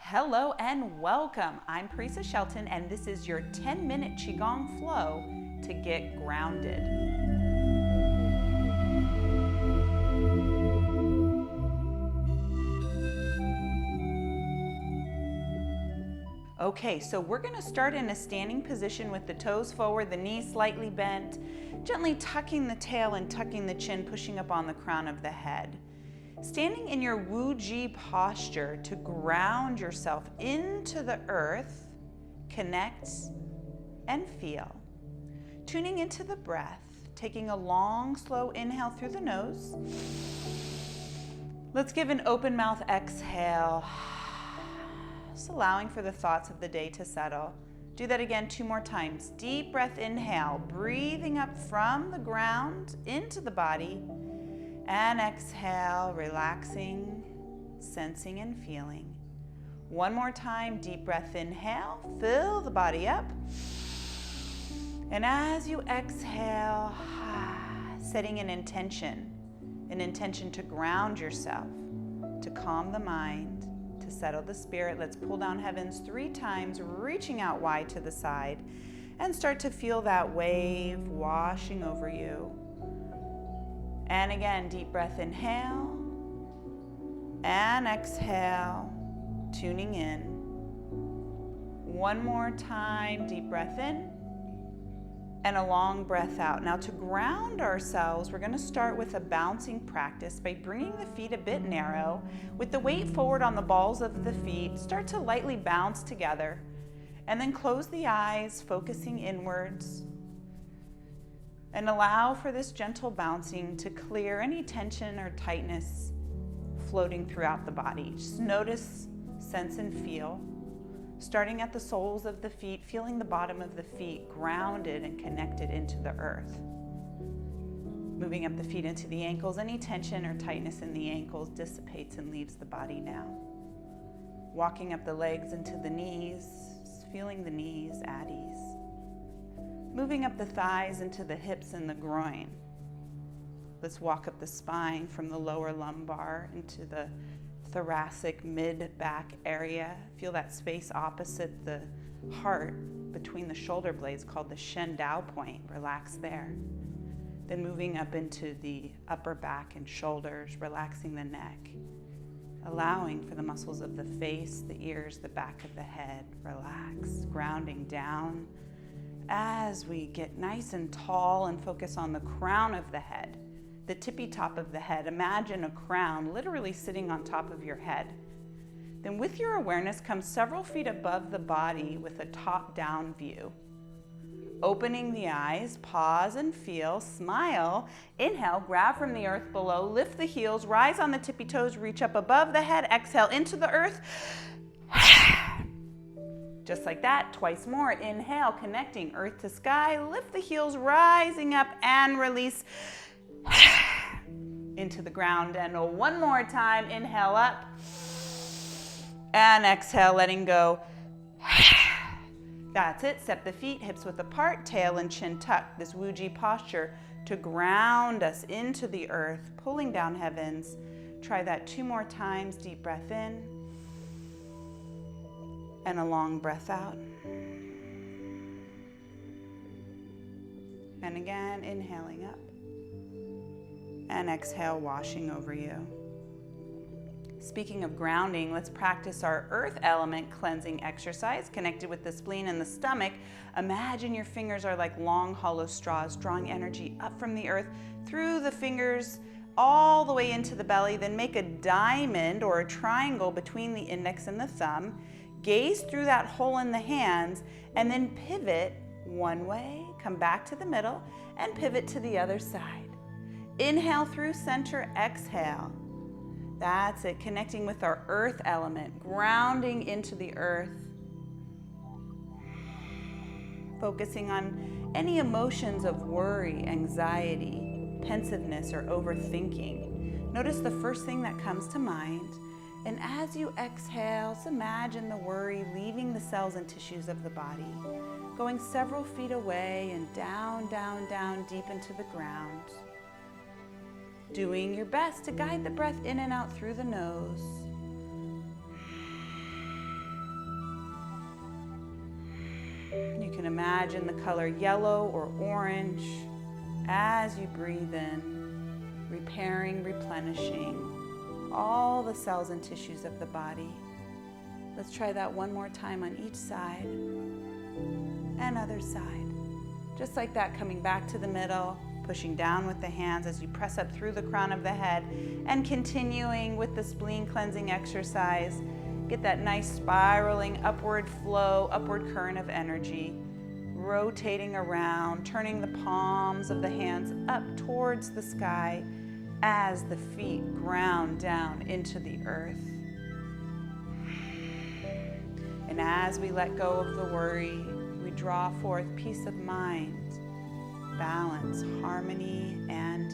Hello and welcome. I'm Parisa Shelton and this is your 10-minute Qigong Flow to get grounded. Okay, so we're going to start in a standing position with the toes forward, the knees slightly bent, gently tucking the tail and tucking the chin, pushing up on the crown of the head. Standing in your YOQI posture to ground yourself into the earth, connect and feel. Tuning into the breath, taking a long, slow inhale through the nose. Let's give an open mouth exhale. Just allowing for the thoughts of the day to settle. Do that again 2 more times. Deep breath, inhale, breathing up from the ground into the body. And exhale, relaxing, sensing and feeling. 1 more time, deep breath, inhale, fill the body up. And as you exhale, setting an intention to ground yourself, to calm the mind, to settle the spirit. Let's pull down heavens 3 times, reaching out wide to the side, and start to feel that wave washing over you. And again, deep breath, inhale, and exhale, tuning in. 1 more time, deep breath in, and a long breath out. Now to ground ourselves, we're gonna start with a bouncing practice by bringing the feet a bit narrow. With the weight forward on the balls of the feet, start to lightly bounce together, and then close the eyes, focusing inwards. And allow for this gentle bouncing to clear any tension or tightness floating throughout the body. Just notice, sense, and feel. Starting at the soles of the feet, feeling the bottom of the feet grounded and connected into the earth. Moving up the feet into the ankles, any tension or tightness in the ankles dissipates and leaves the body now. Walking up the legs into the knees, feeling the knees at ease. Moving up the thighs into the hips and the groin. Let's walk up the spine from the lower lumbar into the thoracic mid-back area. Feel that space opposite the heart between the shoulder blades called the Shen Dao point. Relax there. Then moving up into the upper back and shoulders, relaxing the neck. Allowing for the muscles of the face, the ears, the back of the head. Relax, grounding down. As we get nice and tall and focus on the crown of the head, the tippy top of the head, imagine a crown literally sitting on top of your head. Then with your awareness, come several feet above the body with a top-down view. Opening the eyes, pause and feel, smile, inhale, grab from the earth below, lift the heels, rise on the tippy toes, reach up above the head, exhale into the earth. Just like that, twice more. Inhale, connecting earth to sky, lift the heels, rising up and release into the ground. And 1 more time, inhale up and exhale, letting go. That's it, step the feet, hips width apart, tail and chin tucked. This YOQI posture to ground us into the earth, pulling down heavens. Try that 2 more times, deep breath in. And a long breath out. And again, inhaling up. And exhale, washing over you. Speaking of grounding, let's practice our earth element cleansing exercise connected with the spleen and the stomach. Imagine your fingers are like long, hollow straws, drawing energy up from the earth through the fingers all the way into the belly. Then make a diamond or a triangle between the index and the thumb. Gaze through that hole in the hands and then pivot one way, come back to the middle and pivot to the other side. Inhale through center, exhale. That's it, connecting with our earth element, grounding into the earth. Focusing on any emotions of worry, anxiety, pensiveness, or overthinking. Notice the first thing that comes to mind. And as you exhale, just imagine the worry leaving the cells and tissues of the body, going several feet away and down, down, down, deep into the ground. Doing your best to guide the breath in and out through the nose. You can imagine the color yellow or orange as you breathe in, repairing, replenishing all the cells and tissues of the body. Let's try that one more time on each side and other side. Just like that, coming back to the middle, pushing down with the hands as you press up through the crown of the head, and continuing with the spleen cleansing exercise. Get that nice spiraling upward flow, upward current of energy, rotating around, turning the palms of the hands up towards the sky as the feet ground down into the earth. And as we let go of the worry, we draw forth peace of mind, balance, harmony, and ease.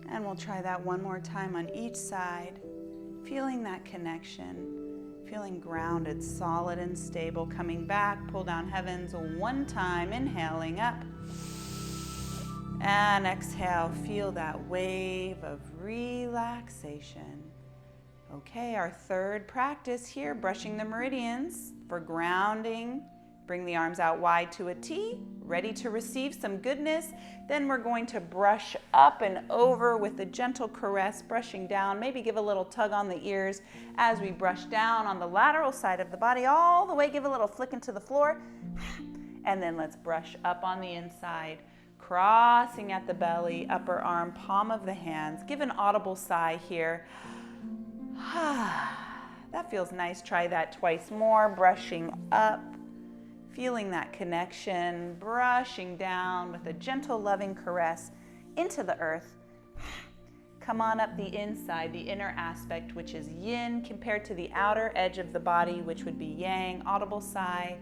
And we'll try that one more time on each side, feeling that connection, feeling grounded, solid, and stable. Coming back, pull down heavens one time, inhaling up. And exhale, feel that wave of relaxation. Okay, our third practice here, brushing the meridians for grounding. Bring the arms out wide to a T, ready to receive some goodness. Then we're going to brush up and over with a gentle caress, brushing down. Maybe give a little tug on the ears as we brush down on the lateral side of the body, all the way, give a little flick into the floor. And then let's brush up on the inside, crossing at the belly, upper arm, palm of the hands. Give an audible sigh here. That feels nice. Try that twice more, brushing up. Feeling that connection, brushing down with a gentle, loving caress into the earth. Come on up the inside, the inner aspect, which is yin, compared to the outer edge of the body, which would be yang. Audible sigh.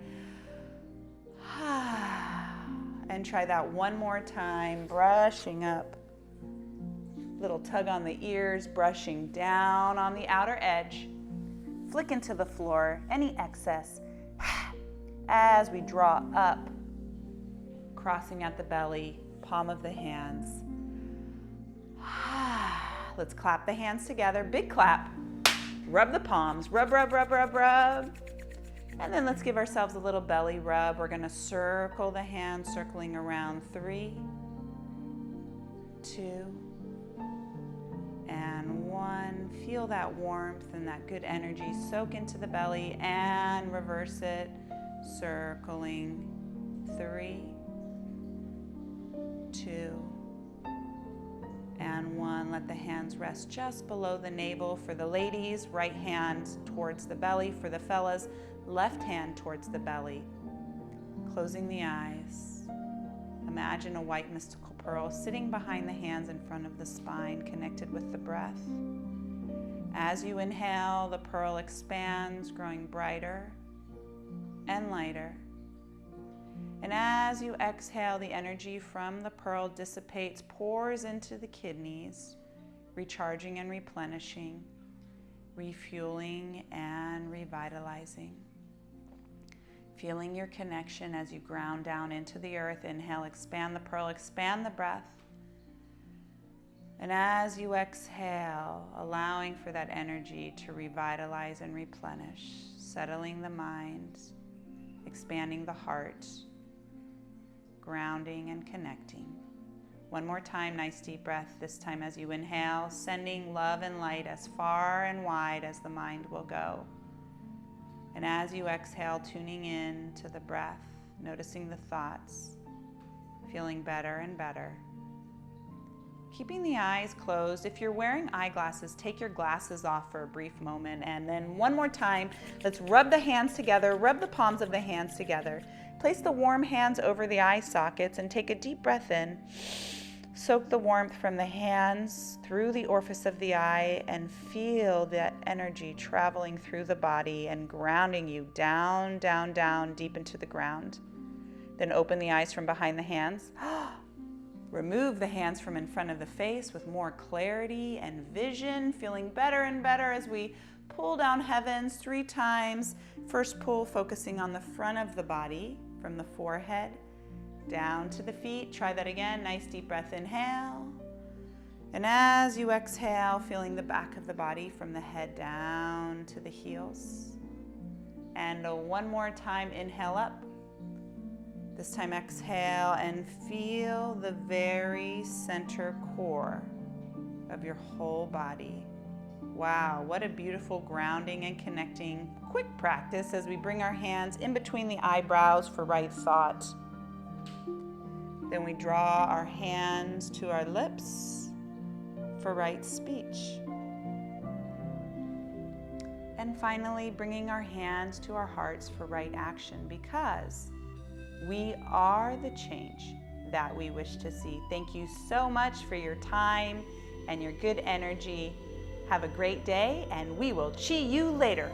And try that one more time, brushing up. Little tug on the ears, brushing down on the outer edge. Flick into the floor, any excess. As we draw up, crossing at the belly, palm of the hands. Let's clap the hands together, big clap. Rub the palms, rub, rub, rub, rub, rub. And then let's give ourselves a little belly rub. We're gonna circle the hands, circling around. 3, 2, and 1. Feel that warmth and that good energy soak into the belly and reverse it. Circling. 3, 2, and 1. Let the hands rest just below the navel. For the ladies, right hand towards the belly. For the fellas, left hand towards the belly. Closing the eyes. Imagine a white mystical pearl sitting behind the hands in front of the spine, connected with the breath. As you inhale, the pearl expands, growing brighter and lighter. And as you exhale, the energy from the pearl dissipates, pours into the kidneys, recharging and replenishing, refueling and revitalizing. Feeling your connection as you ground down into the earth. Inhale, expand the pearl, expand the breath. And as you exhale, allowing for that energy to revitalize and replenish, settling the mind, expanding the heart, grounding and connecting. One more time, nice deep breath, this time as you inhale, sending love and light as far and wide as the mind will go. And as you exhale, tuning in to the breath, noticing the thoughts, feeling better and better. Keeping the eyes closed. If you're wearing eyeglasses, take your glasses off for a brief moment. And then one more time, let's rub the hands together, rub the palms of the hands together. Place the warm hands over the eye sockets and take a deep breath in. Soak the warmth from the hands through the orifice of the eye and feel that energy traveling through the body and grounding you down, down, down, deep into the ground. Then open the eyes from behind the hands. Remove the hands from in front of the face with more clarity and vision, feeling better and better as we pull down heavens 3 times. First pull, focusing on the front of the body, from the forehead down to the feet. Try that again. Nice deep breath, inhale. And as you exhale, feeling the back of the body from the head down to the heels. And one more time, inhale up. This time exhale and feel the very center core of your whole body. Wow, what a beautiful grounding and connecting quick practice as we bring our hands in between the eyebrows for right thought. Then we draw our hands to our lips for right speech. And finally, bringing our hands to our hearts for right action, because we are the change that we wish to see. Thank you so much for your time and your good energy. Have a great day, and we will chi you later.